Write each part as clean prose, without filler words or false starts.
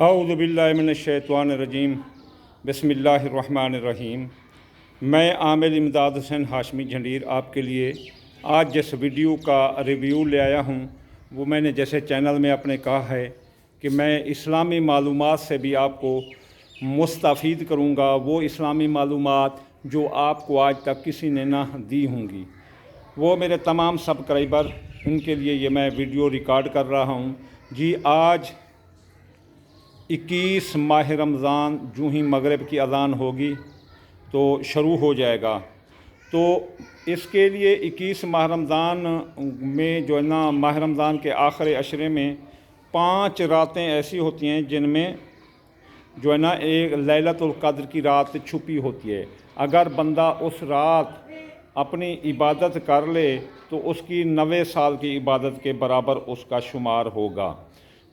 اعوذ باللہ من الشیطان الرجیم بسم اللہ الرحمن الرحیم۔ میں عامل امداد حسین ہاشمی جھنڈیر آپ کے لیے آج جس ویڈیو کا ریویو لے آیا ہوں وہ میں نے جیسے چینل میں اپنے کہا ہے کہ میں اسلامی معلومات سے بھی آپ کو مستفید کروں گا، وہ اسلامی معلومات جو آپ کو آج تک کسی نے نہ دی ہوں گی۔ وہ میرے تمام سبسکرائبر، ان کے لیے یہ میں ویڈیو ریکارڈ کر رہا ہوں۔ جی آج 21 ماہ رمضان جو ہی مغرب کی اذان ہوگی تو شروع ہو جائے گا، تو اس کے لیے 21 ماہ رمضان میں جو ہے نا ماہ رمضان کے آخری عشرے میں 5 راتیں ایسی ہوتی ہیں جن میں جو ہے نا ایک لیلۃ القدر کی رات چھپی ہوتی ہے۔ اگر بندہ اس رات اپنی عبادت کر لے تو اس کی 90 سال کی عبادت کے برابر اس کا شمار ہوگا۔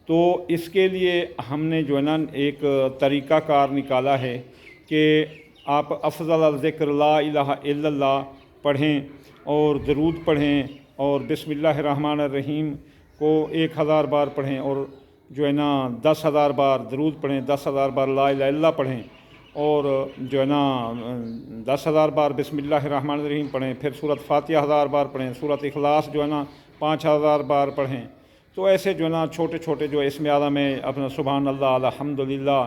تو اس کے لیے ہم نے جو ہے نا ایک طریقہ کار نکالا ہے کہ آپ افضل الذکر لا الہ الا اللہ پڑھیں اور درود پڑھیں اور بسم اللہ الرحمن الرحیم کو 1000 بار پڑھیں اور جو ہے نا 10,000 بار درود پڑھیں، 10,000 بار لا الہ الا اللہ پڑھیں اور جو ہے نا 10,000 بار بسم اللہ الرحمن الرحیم پڑھیں، پھر سورۃ فاتحہ 1000 بار پڑھیں، سورۃ اخلاص جو ہے نا 5000 بار پڑھیں۔ تو ایسے جو ہے نا چھوٹے چھوٹے جو اسم اعظم ہے اپنا سبحان اللہ، الحمدللہ،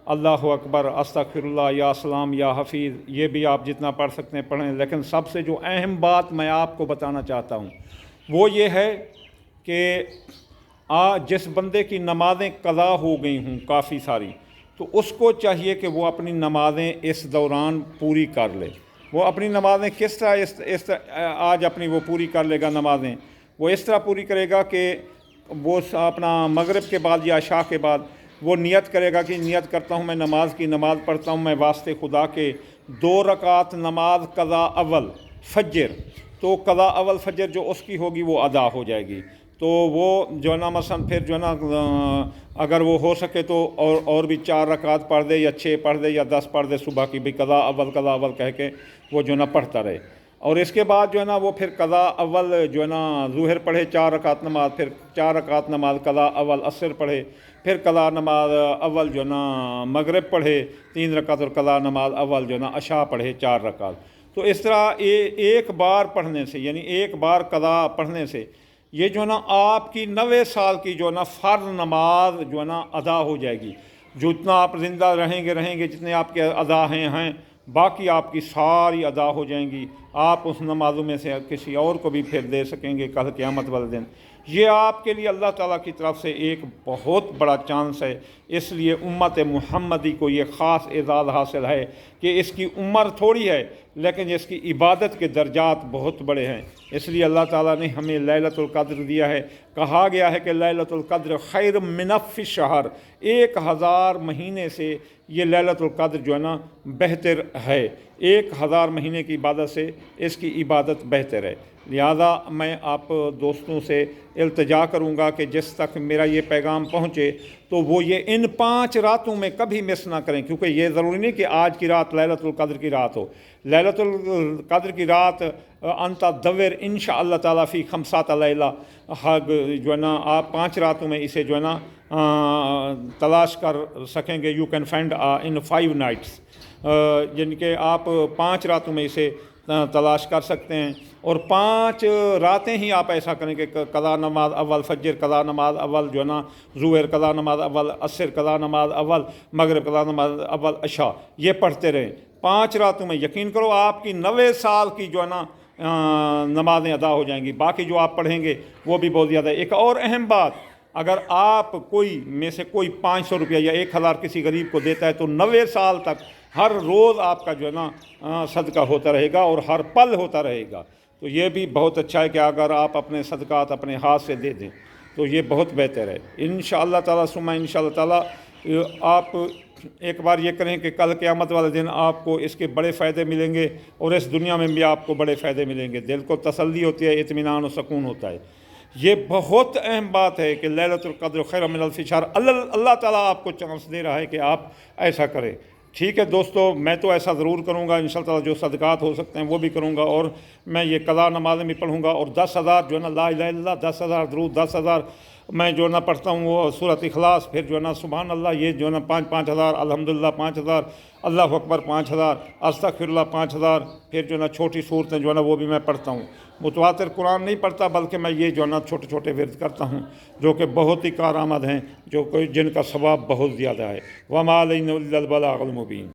اللہ اکبر، استغفر اللہ، یا سلام، یا حفیظ، یہ بھی آپ جتنا پڑھ سکتے ہیں پڑھیں۔ لیکن سب سے جو اہم بات میں آپ کو بتانا چاہتا ہوں وہ یہ ہے کہ جس بندے کی نمازیں قضا ہو گئی ہوں کافی ساری، تو اس کو چاہیے کہ وہ اپنی نمازیں اس دوران پوری کر لے۔ وہ اپنی نمازیں کس طرح آج اپنی وہ پوری کر لے گا نمازیں؟ وہ اس طرح پوری کرے گا کہ وہ اپنا مغرب کے بعد یا عشاء کے بعد وہ نیت کرے گا کہ نیت کرتا ہوں میں نماز پڑھتا ہوں میں واسطے خدا کے 2 رکعت نماز قضا اول فجر، تو قضا اول فجر جو اس کی ہوگی وہ ادا ہو جائے گی۔ تو وہ جو ہے نا مثلا پھر جو ہے نا اگر وہ ہو سکے تو اور بھی 4 رکعت پڑھ دے یا 6 پڑھ دے یا 10 پڑھ دے صبح کی بھی قضا اول کہہ کے وہ جو ہے نا پڑھتا رہے۔ اور اس کے بعد جو ہے نا وہ پھر قضا اول جو ہے نا ظہر پڑھے 4 رکعت نماز، پھر 4 رکعت نماز قضا اول عصر پڑھے، پھر قضا نماز اول جو ہے نا مغرب پڑھے 3 رکعت اور قضا نماز اول جو ہے نا عشاء پڑھے 4 رکعت۔ تو اس طرح ایک بار پڑھنے سے، یعنی ایک بار قضا پڑھنے سے یہ جو ہے نا آپ کی 90 سال کی جو ہے نا فرض نماز جو ہے نا ادا ہو جائے گی۔ جتنا آپ زندہ رہیں گے جتنے آپ کے ادا ہیں باقی آپ کی ساری ادا ہو جائیں گی۔ آپ اس نمازوں میں سے کسی اور کو بھی پھر دے سکیں گے کل قیامت والے دن۔ یہ آپ کے لیے اللہ تعالیٰ کی طرف سے ایک بہت بڑا چانس ہے۔ اس لیے امت محمدی کو یہ خاص اعزاز حاصل ہے کہ اس کی عمر تھوڑی ہے لیکن اس کی عبادت کے درجات بہت بڑے ہیں۔ اس لیے اللہ تعالیٰ نے ہمیں لیلۃ القدر دیا ہے۔ کہا گیا ہے کہ لیلۃ القدر خیر من الف شہر، 1000 مہینے سے یہ لیلۃ القدر جو ہے نا بہتر ہے۔ 1000 مہینے کی عبادت سے اس کی عبادت بہتر ہے۔ لہذا میں آپ دوستوں سے التجا کروں گا کہ جس تک میرا یہ پیغام پہنچے تو وہ یہ ان 5 راتوں میں کبھی مس نہ کریں، کیونکہ یہ ضروری نہیں کہ آج کی رات لیلۃ القدر کی رات ہو۔ لیلۃ القدر کی رات انت دور انشاءاللہ تعالیٰ فی 5 لیلہ جو ہے نا آپ 5 راتوں میں اسے جو ہے نا تلاش کر سکیں گے۔ You can find in 5 nights, یعنی کہ آپ 5 راتوں میں اسے تلاش کر سکتے ہیں۔ اور 5 راتیں ہی آپ ایسا کریں کہ قضا نماز اول فجر، قضا نماز اول جو ہے نا ظہر، قضا نماز اول عصر، قضا نماز اول مغرب، قضا نماز اول عشاء، یہ پڑھتے رہیں 5 راتوں میں۔ یقین کرو آپ کی 90 سال کی جو ہے نا نمازیں ادا ہو جائیں گی۔ باقی جو آپ پڑھیں گے وہ بھی بہت زیادہ۔ ایک اور اہم بات، اگر آپ کوئی میں سے کوئی 500 روپیہ یا 1000 کسی غریب کو دیتا ہے تو 90 سال تک ہر روز آپ کا جو ہے نا صدقہ ہوتا رہے گا اور ہر پل ہوتا رہے گا۔ تو یہ بھی بہت اچھا ہے کہ اگر آپ اپنے صدقات اپنے ہاتھ سے دے دیں تو یہ بہت بہتر ہے۔ انشاءاللہ تعالیٰ ثم انشاءاللہ تعالیٰ آپ ایک بار یہ کریں کہ کل قیامت والے دن آپ کو اس کے بڑے فائدے ملیں گے اور اس دنیا میں بھی آپ کو بڑے فائدے ملیں گے۔ دل کو تسلی ہوتی ہے، اطمینان و سکون ہوتا ہے۔ یہ بہت اہم بات ہے کہ لیلۃ القدر خیر من الف شہر، اللہ تعالیٰ آپ کو چانس دے رہا ہے کہ آپ ایسا کریں۔ ٹھیک ہے دوستو، میں تو ایسا ضرور کروں گا انشاءاللہ، جو صدقات ہو سکتے ہیں وہ بھی کروں گا، اور میں یہ قضا نمازیں بھی پڑھوں گا، اور 10,000 جو ہے نا لا الہ الا اللہ، 10,000 درود، 10,000 میں جو ہے نا پڑھتا ہوں وہ سورۃ اخلاص، پھر جو ہے نا سبحان اللہ یہ جو ہے نا 5,000 الحمدللہ 5,000 اللہ اکبر 5,000 استغفر اللہ 5,000، پھر جو ہے نا چھوٹی صورتیں جو ہے نا وہ بھی میں پڑھتا ہوں۔ متواتر قرآن نہیں پڑھتا، بلکہ میں یہ جو ہے نا چھوٹے چھوٹے ورد کرتا ہوں جو کہ بہت ہی کارآمد ہیں، جو کہ جن کا ثواب بہت زیادہ ہے۔ وما علینا الا البلاغ المبین۔